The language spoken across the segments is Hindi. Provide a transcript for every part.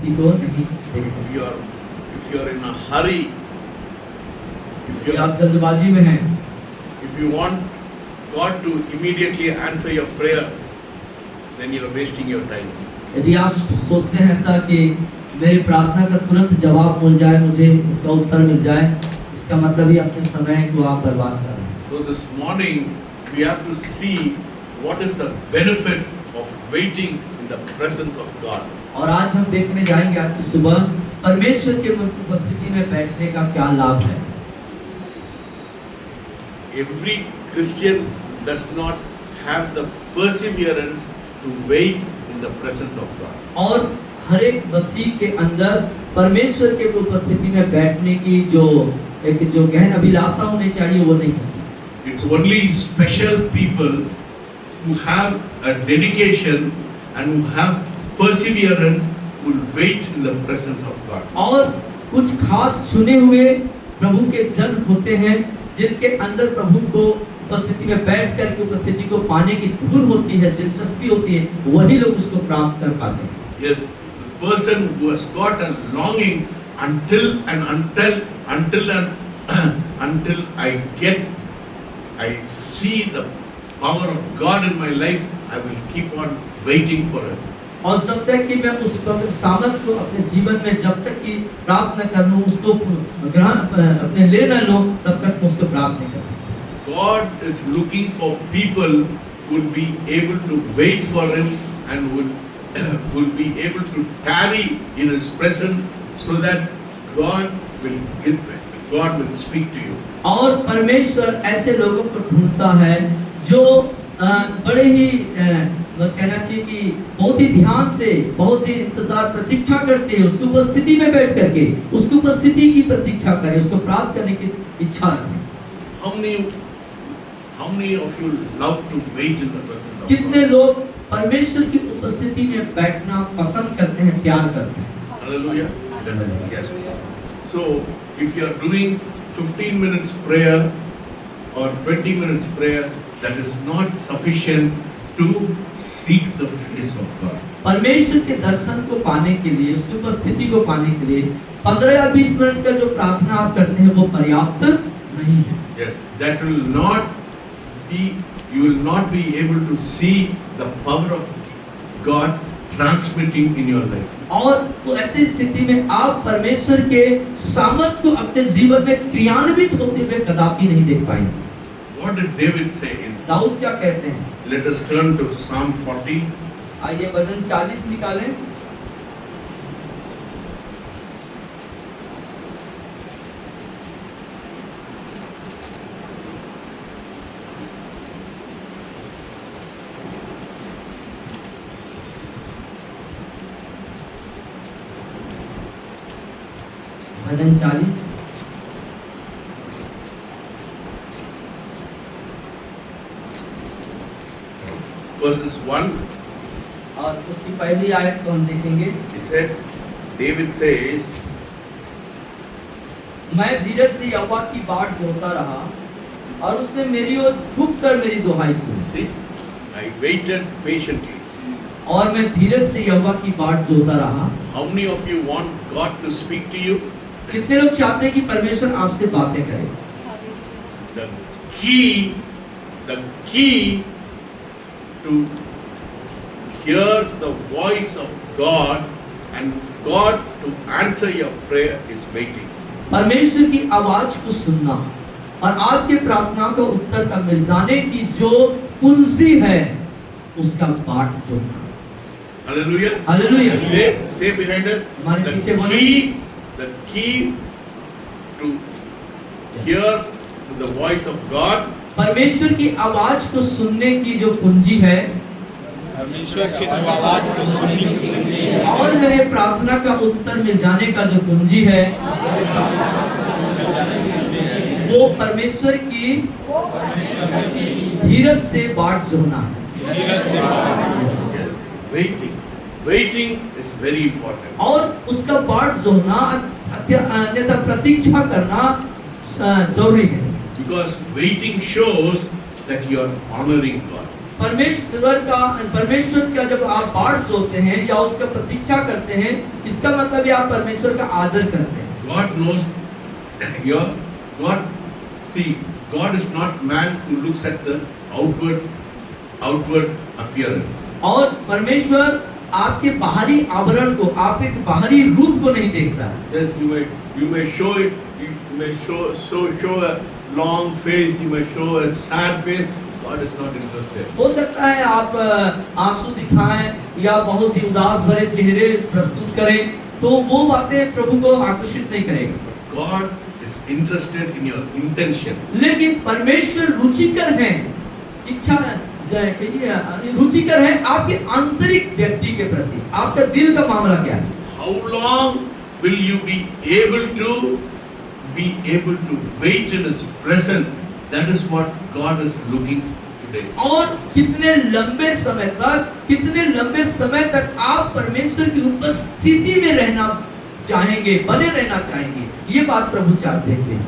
उपस्थिति को नहीं देख सकते। if you are in a hurry, if you आप जल्दबाजी में हैं, if you want God to immediately answer your prayer, then you are wasting your time. यदि आप सोचते हैं ऐसा कि मेरी प्रार्थना का तुरंत जवाब मिल जाए, मुझे उसका उत्तर मिल जाए, इसका मतलब ही अपने समय को आप बर्बाद कर रहे हैं। So this morning we have to see what is the benefit of waiting in the presence of God. और आज हम देखने जाएंगे आज की सुबह परमेश्वर के उपस्थिति में बैठने का क्या लाभ है। Every Christian does not have the perseverance to wait in the presence of God. और हर एक मसीह के अंदर परमेश्वर के उपस्थिति में बैठने की जो गहन अभिलाषा होनी चाहिए वो नहीं होती। It's only special people who have a dedication and who have perseverance will wait in the presence of God. और कुछ खास चुने हुए प्रभु के जन होते हैं जिनके अंदर प्रभु को उपस्थिति में बैठ कर के उपस्थिति को पाने की धुन होती है, दिलचस्पी होती है, वही लोग उसको प्राप्त कर पाते हैं। Yes, the person who has got a longing until I see the power of God in my life, I will keep on waiting for it. और जब तक कि मैं उस सामर्थ को अपने जीवन में जब तक कि प्राप्त न कर लूं, उसको ग्रहण अपने ले न लूं, तब तक मैं उसको प्राप्त नहीं कर सकता। God is looking for people who will be able to wait for Him and will be able to tarry in His presence, so that God will speak to you. और परमेश्वर ऐसे लोगों को ढूंढता है जो बड़े ही कहना चाहिए कि बहुत ही ध्यान से, बहुत ही इंतजार प्रतीक्षा करते हैं, उसकी उपस्थिति में बैठ करके उसकी उपस्थिति की प्रतीक्षा करें, उसको प्राप्त करने की इच्छा रखें। How many of you love to wait in the presence of God? कितने लोग परमेश्वर की उपस्थिति में बैठना पसंद करते हैं, प्यार करते हैं? Hallelujah. Yes. So if you are doing 15 minutes prayer or 20 minutes prayer, that is not sufficient to seek the face of God. परमेश्वर के दर्शन को पाने के लिए, उसकी उपस्थिति को पाने के लिए 15 या 20 मिनट का जो प्रार्थना आप करते हैं वो पर्याप्त नहीं है। Yes, that will not be, you will not be able to see the power of God transmitting in your life. और तो ऐसी स्थिति में आप परमेश्वर के सामर्थ को अपने जीवन में क्रियान्वित होते हुए कदापि नहीं देख पाएंगे। What did David say in? Dawood क्या कहते हैं? Let us turn to Psalm 40. आइए भजन 40 निकालें। भजन 40 verses 1. और उसकी पहली आयत को हम देखेंगे। He said, David says, मैं धीरज से यहोवा की बाट जोहता रहा और उसने मेरी ओर झुककर मेरी दुहाई सुनी। see, I waited patiently. और मैं धीरज से यहोवा की बाट जोहता रहा। How many of you want God to speak to you? कितने लोग चाहते हैं कि परमेश्वर आपसे बातें करे? The key to hear the voice of God and God to answer your prayer is waiting. परमेश्वर की आवाज को सुनना और आपके प्रार्थना का उत्तर का मिल जाने की जो कुंजी है उसका बाट जोड़ना। Hallelujah. Hallelujah. Say behind us. हमारे पीछे बोलो। The key to hear the voice of God. परमेश्वर की आवाज को सुनने की जो कुंजी है, परमेश्वर की जो आवाज को सुनने की कुंजी है, और मेरे प्रार्थना का उत्तर मिल जाने का जो कुंजी है, वो परमेश्वर की धीरज से बाट जोड़ना है। Waiting is very important. और उसका बाट जोड़ना अन्यथा प्रतीक्षा करना जरूरी है। Because waiting shows that you are honoring God. परमेश्वर का जब आप बाट जोते हैं या उसका प्रतीक्षा करते हैं, इसका मतलब है आप परमेश्वर का आदर करते हैं। God knows your God. See, God is not man who looks at the outward appearance. और परमेश्वर आपके बाहरी आवरण को, आपके बाहरी रूप को नहीं देखता है। Yes, you may show it. You may show a long face. You may show a sad face. God is not interested. हो सकता है आप आंसू दिखाएं या बहुत ही उदास भरे चेहरे प्रस्तुत करें, तो वो बातें प्रभु को आकर्षित नहीं करेगी। God is interested in your intention. लेकिन परमेश्वर रुचिकर है, रुचिकर है आपके आंतरिक व्यक्ति के प्रति। आपका दिल का मामला क्या है? How long will you be able to wait in His presence? That is what God is looking for today. और कितने लंबे समय तक आप परमेश्वर की उपस्थिति में रहना चाहेंगे, बने रहना चाहेंगे, ये बात प्रभु चाहते हैं।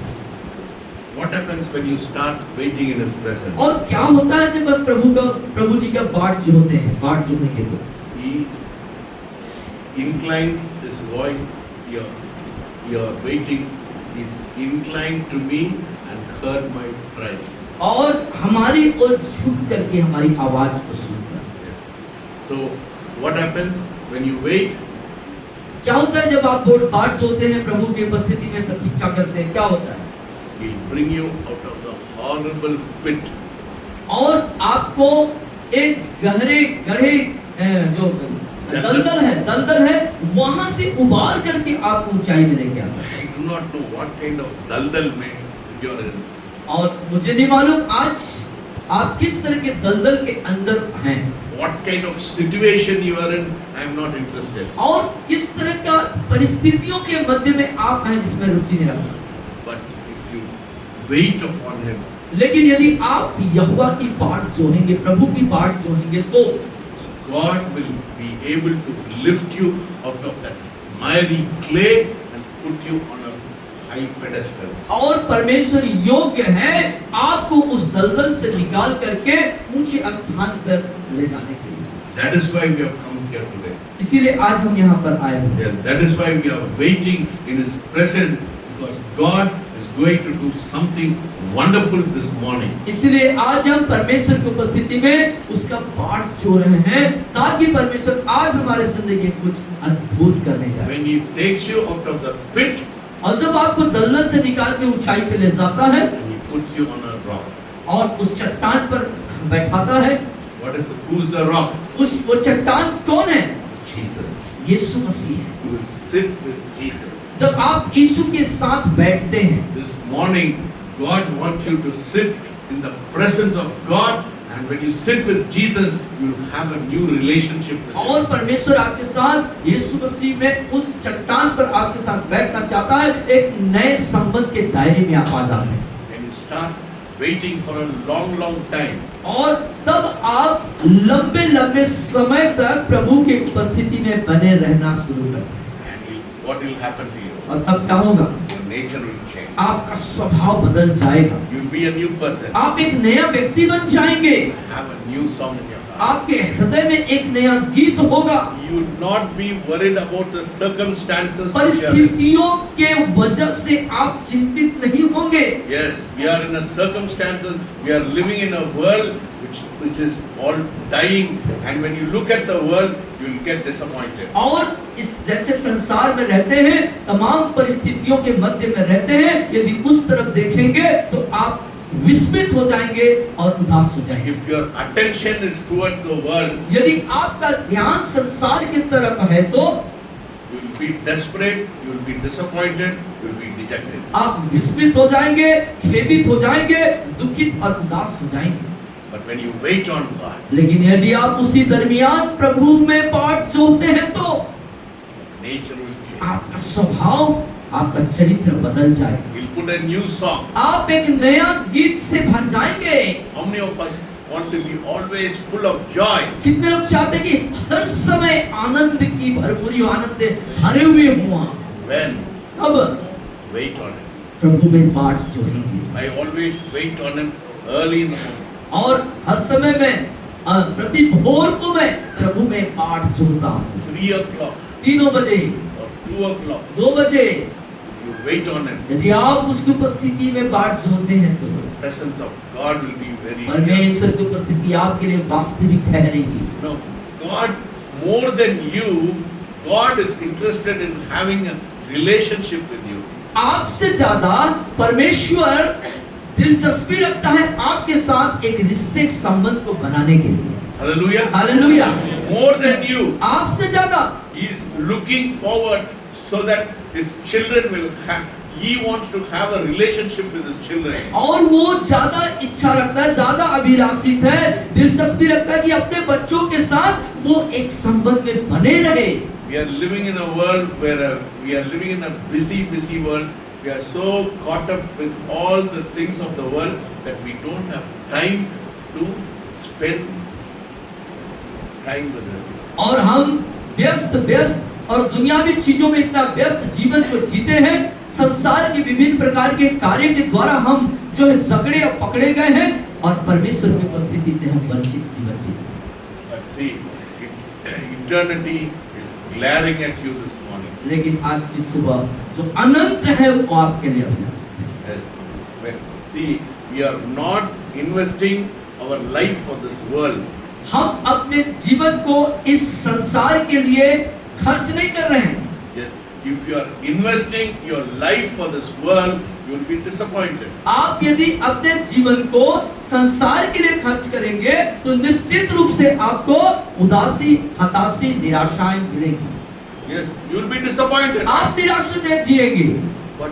What happens when you start waiting in His presence? और क्या होता है जब प्रभु जी का बाट जो होते हैं, बाट जोनेंगे तो He inclines His voice. Your waiting is inclined to me and heard my cry. और हमारी ओर झुक करके हमारी आवाज को सुनता है। So what happens when you wait? क्या होता है जब आप बाट जोते हैं, प्रभु की उपस्थिति में प्रतीक्षा करते हैं, क्या होता है? He'll bring you out of the horrible pit. और आपको एक गहरे जो दलदल है, वहां से उबार करके आपको ऊंचाई में लेके आता है। I do not know what kind of daldal you're in. और मुझे नहीं मालूम आज आप किस तरह के दलदल के अंदर हैं। What kind of situation you are in, I am not interested. और किस तरह का परिस्थितियों के मध्य में आप हैं जिसमें रुचि नहीं रखते। But if you wait upon Him, लेकिन यदि आप यहोवा की बाट जोहेंगे, प्रभु की बाट जोहेंगे, तो God will be able to lift you out of that miry clay and put you on a high pedestal. और परमेश्वर योग्य है आपको उस दलदल से निकाल करके ऊंचे स्थान पर ले जाने के लिए। That is why we have come here today. इसीलिए आज हम यहाँ पर आए हैं। Yes, that is why we are waiting in His presence, because God is going to do something wonderful this morning. इसीलिए आज हम परमेश्वर की उपस्थिति में उसका बाट जो रहे हैं, ताकि परमेश्वर आज हमारे जिंदगी में कुछ अद्भुत करने जाए। When He takes you out of the pit, और जब आपको दलदल से निकाल के ऊंचाई पे ले जाता है and He puts you on a rock. और उस चट्टान पर बैठाता है, Who's the rock? वो चट्टान कौन है? Jesus. यीशु मसीह है। You will sit with Jesus. जब आप यीशु के साथ बैठते हैं, This morning, God wants you to sit in the presence of God, and when you sit with Jesus, you will have a new relationship with Him. और परमेश्वर आपके साथ यीशु मसीह में उस चट्टान पर आपके साथ बैठना चाहता है, एक नए संबंध के दायरे में आप आ जाते हैं। And you start waiting for a long time. और तब आप लंबे समय तक प्रभु की उपस्थिति में बने रहना शुरू करते हैं। And what will happen to you? और तब क्या होगा? Your nature will change. आपका स्वभाव बदल जाएगा, You will be a new person. आप एक नया व्यक्ति बन जाएंगे, Have a new song in your heart. आपके हृदय में एक नया गीत होगा। You will not be worried about the circumstances. which are in. परिस्थितियों के वजह से आप चिंतित नहीं होंगे। Yes, we are in a circumstances. We are living in a world which is all dying, and when you look at the world, you will get disappointed. और इस जैसे संसार में रहते हैं, तमाम परिस्थितियों के मध्य में रहते हैं, यदि उस तरफ देखेंगे तो आप विस्मित हो जाएंगे और उदास हो जाएंगे। If your attention is towards the world, यदि आपका ध्यान संसार की तरफ है तो you will be desperate, you will be disappointed, you will be dejected. आप विस्मित हो जाएंगे, खेदित हो जाएंगे, दुखित और उदास हो जाएंगे। But when you wait on God, लेकिन यदि आप उसी दरमियान प्रभु में बाट जोते हैं तो nature will change. आपका स्वभाव, आपका चरित्र बदल जाएगा। We'll put a new song. आप एक नया गीत से भर जाएंगे। How many of us want to be always full of joy? कितने लोग चाहते हैं कि हर समय आनंद की भरपूरी, आनंद से भरे हुए हों? When? अब Wait on Him. प्रभु में बाट जोड़ेंगे। I always wait on Him early in the morning. और हर समय में प्रति भोर को मैं प्रभु में पाठ जोड़ता हूँ। 3 o'clock 3 बजे, or 2 o'clock, 2 बजे, if you wait on Him, यदि आप उसकी उपस्थिति में पाठ जोड़ते हैं तो the presence of God will be very real. परमेश्वर की उपस्थिति आपके लिए वास्तविक ठहरेगी। No, God, more than you, God is interested in having a relationship with you. आपसे ज्यादा परमेश्वर दिलचस्पी रखता है आपके साथ एक रिश्ते, एक संबंध को बनाने के लिए। Hallelujah. Hallelujah. More than you, आपसे ज्यादा He is looking forward so that His children will have, He wants to have a relationship with His children. और वो ज्यादा इच्छा रखता है, ज्यादा अभिलाषित है, दिलचस्पी रखता है कि अपने बच्चों के साथ वो एक संबंध में बने रहे। We are living in a world where we are living in a busy world. We are so caught up with all the things of the world that we don't have time to spend time with Him. और हम व्यस्त और दुनियावी चीजों में इतना व्यस्त जीवन को जीते हैं, संसार की विभिन्न प्रकार के कार्य के द्वारा हम जो है जकड़े और पकड़े गए हैं और परमेश्वर की उपस्थिति से हम वंचित जीवन जीते हैं। But see, eternity is glaring at you this morning. लेकिन आज की सुबह जो अनंत है वो आपके लिए अभिलाषित है। Yes. When, see, we are not investing our life for this world. हम अपने जीवन को इस संसार के लिए खर्च नहीं कर रहे हैं। Yes. If you are investing your life for this world, you will be disappointed. आप यदि अपने जीवन को संसार के लिए खर्च करेंगे तो निश्चित रूप से आपको उदासी, हताशी, निराशाएं मिलेंगी। Yes, you will be disappointed. आप निराशा में जिएंगे। But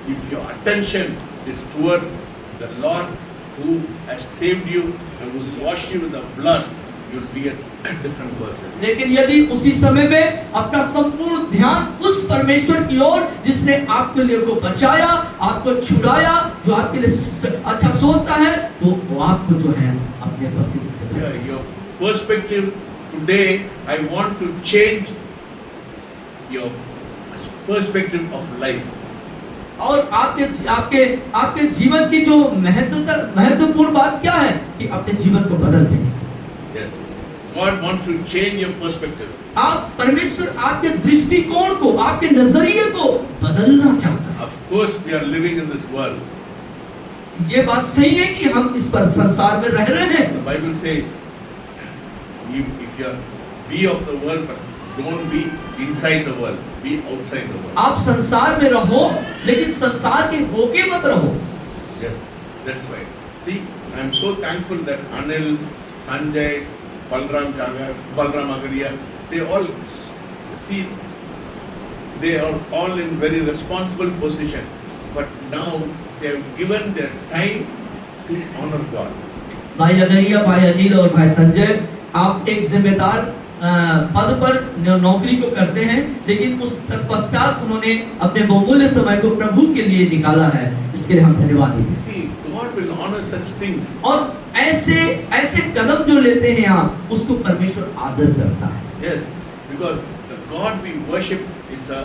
if your attention is towards the Lord who has saved you and who's washed you with the blood, you'll be a different person. लेकिन यदि उसी समय में अपना संपूर्ण ध्यान उस परमेश्वर की ओर जिसने आपके लिए को बचाया, आपको छुड़ाया, जो आपके लिए अच्छा सोचता है, तो वो आपको जो है अपने उपस्थिति से Yeah, your perspective today, I want to change your perspective of life. और आपके जीवन की जो महत्वपूर्ण बात क्या है कि अपने जीवन को बदल दें। Yes, God wants to change your perspective. आप परमेश्वर आपके दृष्टिकोण को, आपके नजरिए को बदलना चाहता है। Of course, we are living in this world. ये बात सही है कि हम इस पर संसार में रह रहे हैं। The Bible says, if you are be of the world, but don't be inside the world. Be outside the world. आप संसार में रहो, लेकिन संसार के होके मत रहो। Yes, that's right. See, I am so thankful that Anil, Sanjay, Balram Agaria, they are all in very responsible position. But now they have given their time to honor God. भाई अगरिया, भाई अनिल और भाई संजय, आप एक जिम्मेदार पद पर नौकरी को करते हैं, लेकिन उस तत्पश्चात उन्होंने अपने बहुमूल्य समय को प्रभु के लिए निकाला है। इसके लिए हम धन्यवाद देते हैं। See, God will honor such things. और ऐसे कदम जो लेते हैं आप, उसको परमेश्वर आदर करता है। Yes, because the God we worship is a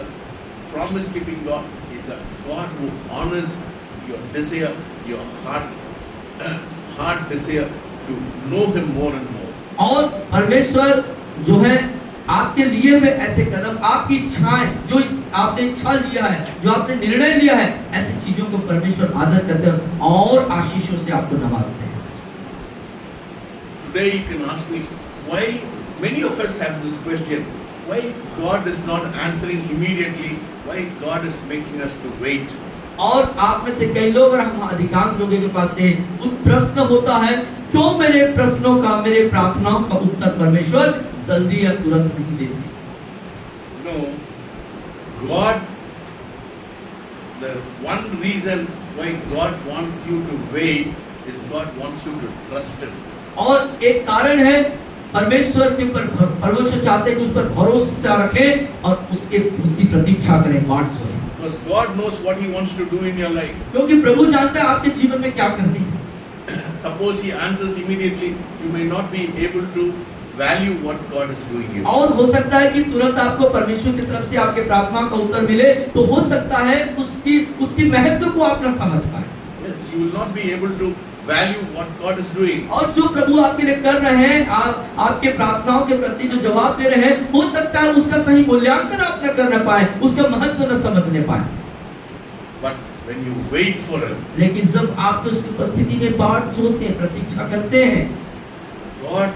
promise-keeping God. Is a God who honors your desire, your heart desire to know Him more and more. और परमेश्वर जो है आपके लिए में ऐसे कदम, आपकी इच्छाएं, जो आपने इच्छा लिया है, जो आपने निर्णय लिया है, ऐसी चीजों को परमेश्वर आदर करते हैं और आशीषों से आपको नवाजते हैं। Today you can ask me why many of us have this question, why God is not answering immediately, why God is making us to wait. और आप में से कई लोग और हम अधिकांश लोगों के पास से प्रश्न होता है, क्यों मेरे प्रश्नों का, मेरे प्रार्थनाओं का उत्तर परमेश्वर जल्दी या तुरंत नहीं देते? No, God, the one reason why God wants you to wait is God wants you to trust Him. और एक कारण है परमेश्वर के ऊपर, परमेश्वर चाहते हैं कि उस पर भरोसा रखें और उसकी प्रतीक्षा करें, बाट सुनें। Because God knows what He wants to do in your life. क्योंकि प्रभु जानता है आपके जीवन में क्या करना है। Suppose He answers immediately, you may not be able to value what God is doing here. और हो सकता है कि तुरंत आपको परमेश्वर की तरफ से आपके प्रार्थना का उत्तर मिले, तो हो सकता है उसकी महत्व को आप न समझ पाए। Yes, you will not be able to value what God is doing. और जो प्रभु आपके लिए कर रहे हैं, आपके प्रार्थनाओं के प्रति जो जवाब दे रहे हैं, हो सकता है उसका सही मूल्यांकन आप न कर पाए, उसका महत्व न समझने पाए। But when you wait for Him, लेकिन जब आप उस उपस्थिति में बाट जोते हैं, प्रतीक्षा करते हैं, God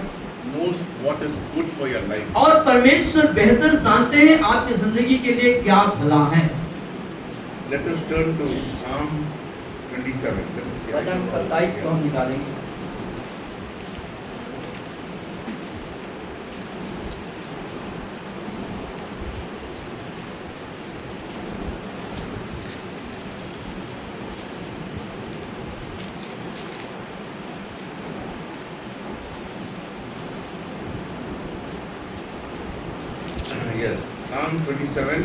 knows what is good for your life. और परमेश्वर बेहतर जानते हैं आपकी जिंदगी के लिए क्या भला है। Let us turn to Psalm 27. Let us see. वचन 27 को हम निकालेंगे। Yes, Psalm 27.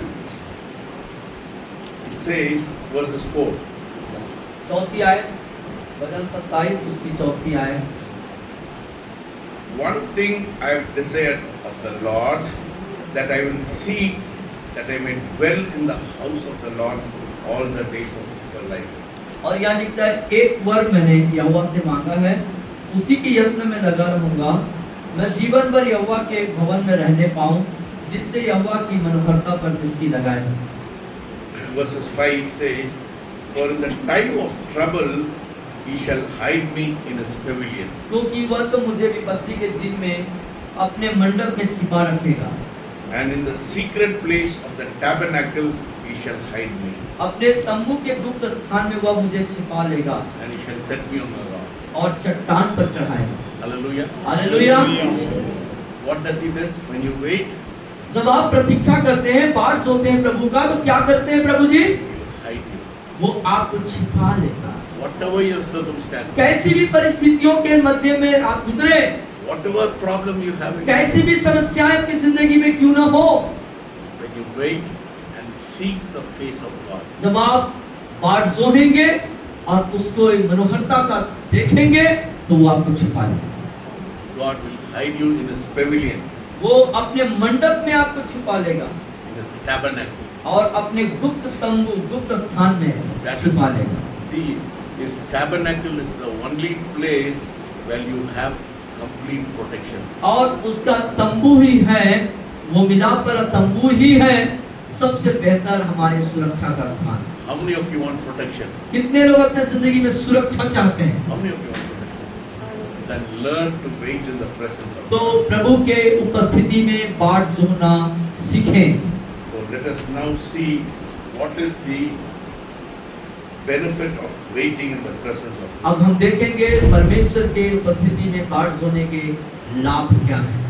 It says, verses 4. चौथी आयत, वचन 27 उसकी चौथी आयत। One thing I have desired of the Lord, that I will seek, that I may dwell in the house of the Lord all the days of your life. और यहाँ लिखता है, एक वर मैंने यहोवा से मांगा है, उसी के यत्न में लगा रहूंगा, मैं जीवन भर यहोवा के भवन में रहने पाऊं, जिससे यहोवा की मनोहरता पर दृष्टि लगाए। Verses 5 says, for in the time of trouble he shall hide me in his pavilion. क्योंकि वह तो मुझे विपत्ति के दिन में अपने मंडप में छिपा रखेगा। And in the secret place of the tabernacle he shall hide me. अपने तंबू के गुप्त स्थान में वह मुझे छिपा लेगा And he shall set me on a rock. और चट्टान पर चढ़ाएगा। Hallelujah. Hallelujah. What does he do when you wait? जब आप प्रतीक्षा करते हैं, बाट सोते हैं प्रभु का, तो क्या करते हैं प्रभु जी? He will hide you. वो आपको छिपा लेगा। Whatever your circumstance, कैसी भी परिस्थितियों के मध्य में आप गुजरे, whatever problem you have, कैसी भी समस्याएं आपकी जिंदगी में क्यों ना हो, when you wait and seek the face of God, जब आप बाट सोहेंगे और उसको एक मनोहरता का देखेंगे, तो वो आपको छिपा लेगा। God will hide you in his pavilion, वो अपने मंडप में आपको छिपा लेगा in his tabernacle. और अपने गुप्त तंबू, गुप्त स्थान में That is, छिपा लेगा। see, his tabernacle is the only place where you have complete protection. और उसका तंबू ही है, वो मिलाप वाला तंबू ही है सबसे बेहतर हमारे सुरक्षा का स्थान। How many of you want protection? कितने लोग अपने जिंदगी में सुरक्षा चाहते हैं? How many of you want protection? Then learn to wait in the presence of तो God. प्रभु के उपस्थिति में बाट जोहना सीखें। So let us now see what is the benefit of waiting in the presence of God. अब हम देखेंगे परमेश्वर के उपस्थिति में बाट जोने के लाभ क्या हैं।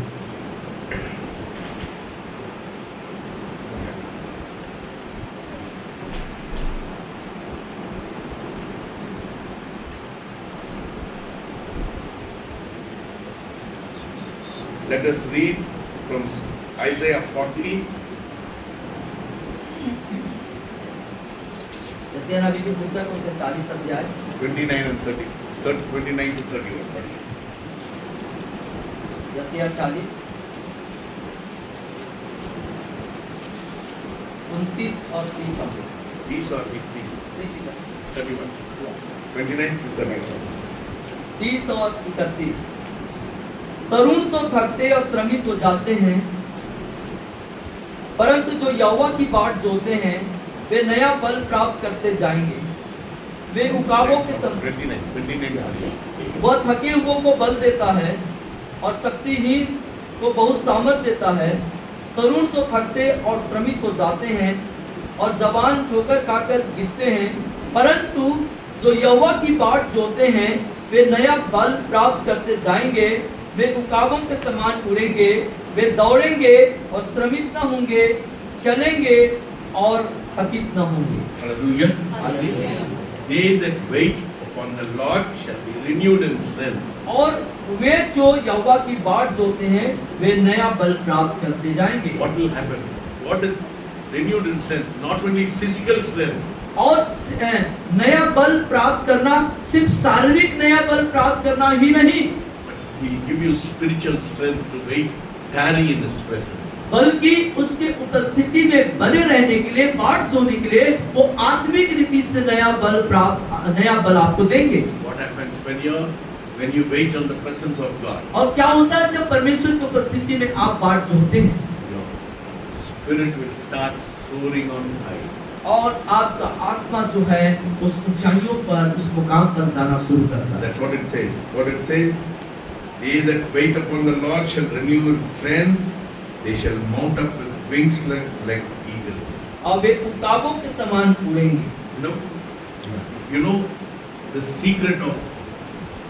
Let us read from Isaiah 40. जैसे नबी की पुस्तक उसके 40 अध्याय 29 and 30, 29 to 31. यशायाह 40 29 और 30 अध्याय। 30 or 30, 31. 29 to 31. 30 और 31। तरुण तो थकते और श्रमित हो जाते हैं, परंतु जो यहोवा की बाट जोते हैं वे नया बल प्राप्त करते जाएंगे। वे उकाबों के समान 29. वह थके हुओं को बल देता है और शक्तिहीन को बहुत सामर्थ देता है। तरुण तो थकते और श्रमित हो जाते हैं और जवान ठोकर खाकर गिरते हैं, परंतु जो यहोवा की बाट जोते हैं वे नया बल प्राप्त करते जाएंगे। वे उकाबों के समान उड़ेंगे, वे दौड़ेंगे और श्रमित न होंगे, चलेंगे और थकित न होंगे। Hallelujah. Hallelujah. They that wait upon the Lord shall be renewed in strength. और वे जो यहोवा की बाट जोते हैं वे नया बल प्राप्त करते जाएंगे। What will happen? What is renewed in strength? Not only physical strength. और नया बल प्राप्त करना सिर्फ शारीरिक नया बल प्राप्त करना ही नहीं, He'll give you spiritual strength to wait, tarry in His presence. बल्कि उसके उपस्थिति में बने रहने के लिए, बाढ़ सोने के लिए वो आत्मिक रीति से नया बल आपको देंगे। What happens when you wait on the presence of God? और क्या होता है जब परमेश्वर की उपस्थिति में आप बाढ़ जोते हैं? Your spirit will start soaring on high. और आपका आत्मा जो है उस ऊंचाइयों पर, उस मुकाम पर जाना शुरू करता है। That's what it says. What it says? They that wait upon the Lord shall renew strength. They shall mount up with wings like eagles. और वे उकाबों के समान उड़ेंगे। You know the secret of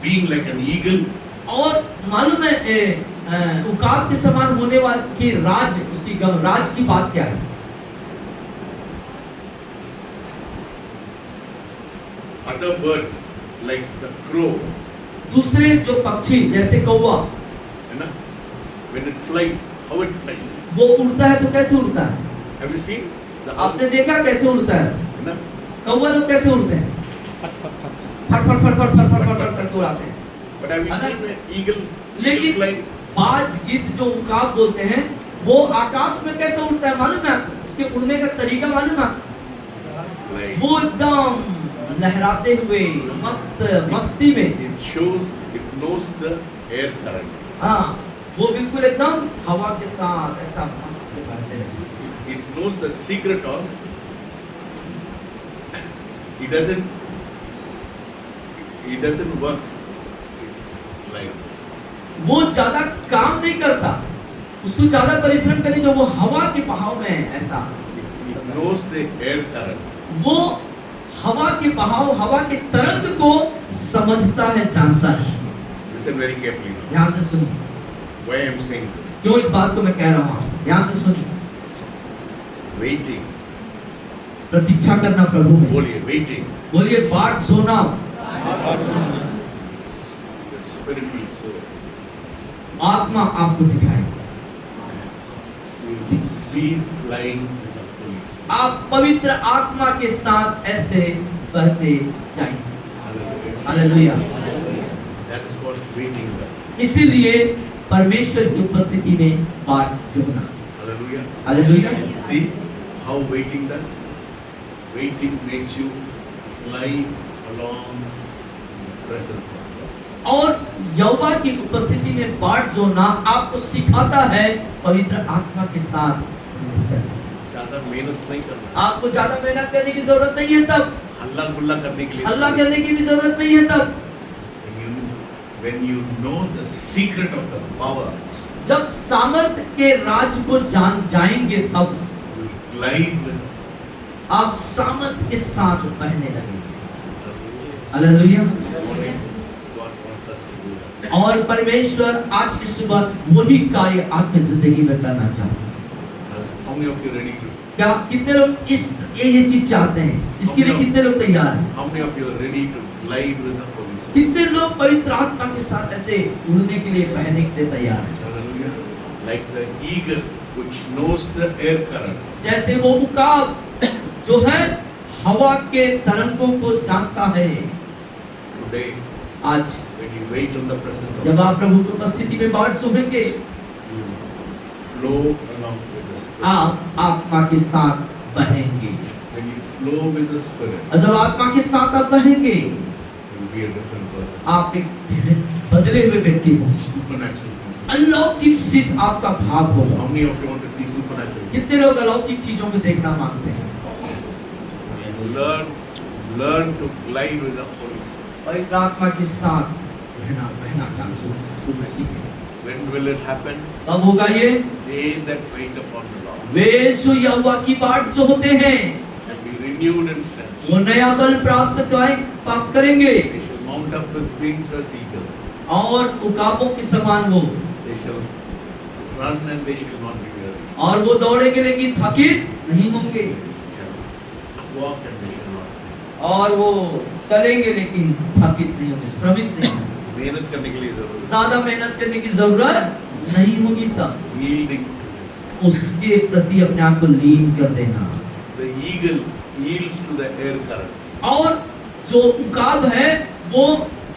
being like an eagle? और मालूम है उकाब के समान होने वाले की राज, उसकी राज की बात क्या है? Other birds like the crow, दूसरे जो पक्षी जैसे कौवा, you know, when it flies, how it flies? वो उड़ता है तो कैसे उड़ता है? Have you seen? आपने देखा कैसे उड़ता है? You know? कौवा लोग कैसे उड़ते हैं? फट फट फट फट फट फट फट फट करके उड़ाते हैं। But have you seen the eagle लेकिन fly? बाज गिद्ध जो उकाब बोलते हैं वो आकाश में कैसे उड़ता है मालूम है आपको? उसके उड़ने का तरीका मालूम है आपको? Fly. वो एकदम लहराते हुए मस्ती में, It knows the air current. हाँ वो बिल्कुल एकदम हवा के साथ ऐसा मस्त से बहते रहते। It knows the secret of. He doesn't work. It flies. वो ज्यादा काम नहीं करता, उसको ज्यादा परिश्रम करने जो वो हवा के बहाव में है ऐसा। It knows the air current. वो हवा के बहाव, हवा के तरंग को समझता है, जानता है। Listen very carefully. ध्यान से सुनिए। Why I am saying this? क्यों इस बात को मैं कह रहा हूँ आपसे? ध्यान से सुनिए। Waiting. प्रतीक्षा करना प्रभु में। बोलिए waiting. बोलिए बाट सोना। The spirit will soar. आत्मा आपको दिखाएगी। You will be flying with the Holy Spirit. आप पवित्र आत्मा के साथ ऐसे बहते जाएंगे। Hallelujah. That is what waiting does. इसीलिए परमेश्वर की उपस्थिति में बाट जोड़ना। Hallelujah. Hallelujah. See how waiting does? Waiting makes you fly along the presence of God. और यहोवा की उपस्थिति में बाट जोड़ना आपको सिखाता है पवित्र आत्मा के साथ चलना। ज्यादा मेहनत नहीं करना। आपको ज्यादा मेहनत करने की जरूरत नहीं है तब, हल्ला गुल्ला करने के लिए। हल्ला करने की भी जरूरत नहीं है तब। When you know the secret of the power, जब सामर्थ के राज को जान जाएंगे तब you glide with आप सामर्थ के साथ बहने लगेंगे। Hallelujah. this morning. God wants us to do that. और परमेश्वर आज की सुबह वही कार्य आपकी जिंदगी में करना चाहता है। How many of you ready to? क्या कितने लोग ये चीज चाहते हैं? इसके लिए कितने लोग तैयार हैं? How many of you are ready to glide with the Holy Spirit? कितने लोग पवित्र आत्मा के साथ ऐसे उड़ने के लिए, बहने के लिए तैयार हैं? Hallelujah. Like the eagle which knows the air current. जैसे वो उकाब जो है हवा के तरंगों को जानता है। Today, आज when you wait on the presence of जब God, आप प्रभु की उपस्थिति में बाढ़ सुनेंगे, you flow along with the Spirit. आप आत्मा के साथ बहेंगे। When you flow with the Spirit, और जब आत्मा के साथ आप बहेंगे, you will be a different person. आप एक बदले हुए व्यक्ति हो। Supernatural things. अलौकिक चीज आपका भाव How होगा। many of you want to see supernatural? कितने लोग अलौकिक चीजों को देखना मांगते हैं? Learn to glide with the Holy Spirit. पवित्र आत्मा के साथ बहना शुरू कीजिए। When will it happen? कब होगा ये? They that wait upon the Lord वे जो यहोवा की बाट जो होते हैं shall be renewed in strength. वो नया बल प्राप्त करेंगे They shall mount up with wings as eagles. और उकाबों के समान वो, They shall run and they shall not be weary. और वो दौड़ेंगे लेकिन थकित नहीं होंगे, They shall walk and they shall not faint. और वो चलेंगे लेकिन थकित नहीं होंगे, श्रमित नहीं होंगे। मेहनत करने के लिए जरूरत है। ज्यादा मेहनत करने की जरूरत नहीं होगी तब Yielding. उसके प्रति अपने आप को लीन कर देना। The eagle yields to the air current. और जो उकाब है वो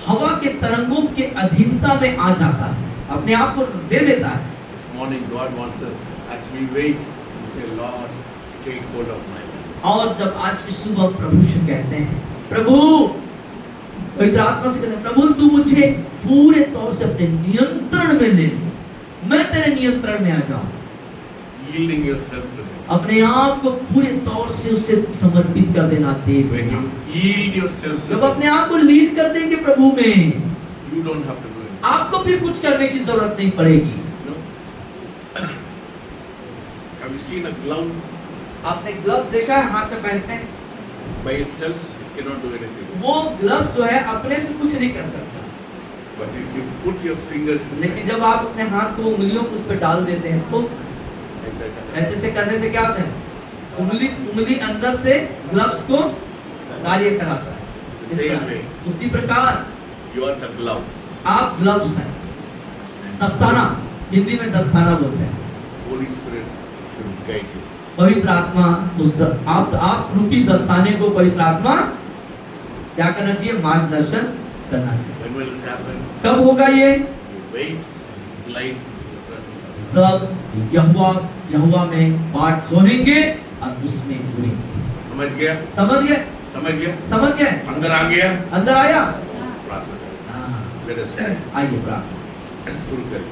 हवा के तरंगों के अधीनता में आ जाता है, अपने आप को दे देता है। This morning God wants us as we wait, we say, Lord, take hold of my life. और जब आज की सुबह प्रभु से कहते हैं, प्रभु पवित्र आत्मा से कहते हैं, प्रभु तू मुझे पूरे तौर से अपने नियंत्रण में ले ले, मैं तेरे नियंत्रण में आ जाऊं। Yielding yourself to Him. अपने आप को पूरे तौर से उसे समर्पित कर देना, दे When देना। you yield yourself to जब Him, अपने आप को लीड कर देंगे प्रभु में, you don't have to do it. आपको फिर कुछ करने की जरूरत नहीं पड़ेगी। No? Have you seen a glove? आपने ग्लव्स देखा है, हाथ में पहनते हैं, By itself, it cannot do anything. वो ग्लव्स जो है अपने से कुछ नहीं कर सकता, But if you put your fingers लेकिन inside, जब आप अपने हाथ को उंगलियों को उस पर डाल देते हैं तो ऐसे ऐसे करने से क्या होता है, उंगली अंदर से ग्लव्स को कार्य कराता The same है। way. उसी प्रकार you are the glove. आप ग्लव्स हैं, दस्ताना, हिंदी में दस्ताना बोलते हैं। Holy Spirit should guide you. पवित्र आत्मा आप रूपी दस्ताने को पवित्र आत्मा क्या करना चाहिए, मार्गदर्शन करना चाहिए। When will it happen? कब होगा ये? You wait, light in the presence of God. सब यहोवा में बाट जोहेंगे और उसमें हुएंगे। समझ गया? समझ गए? समझ गया? समझ गए? अंदर आ गया? अंदर आया? प्रार्थना करें। हाँ, Let us pray. आइए प्रार्थना शुरू करें।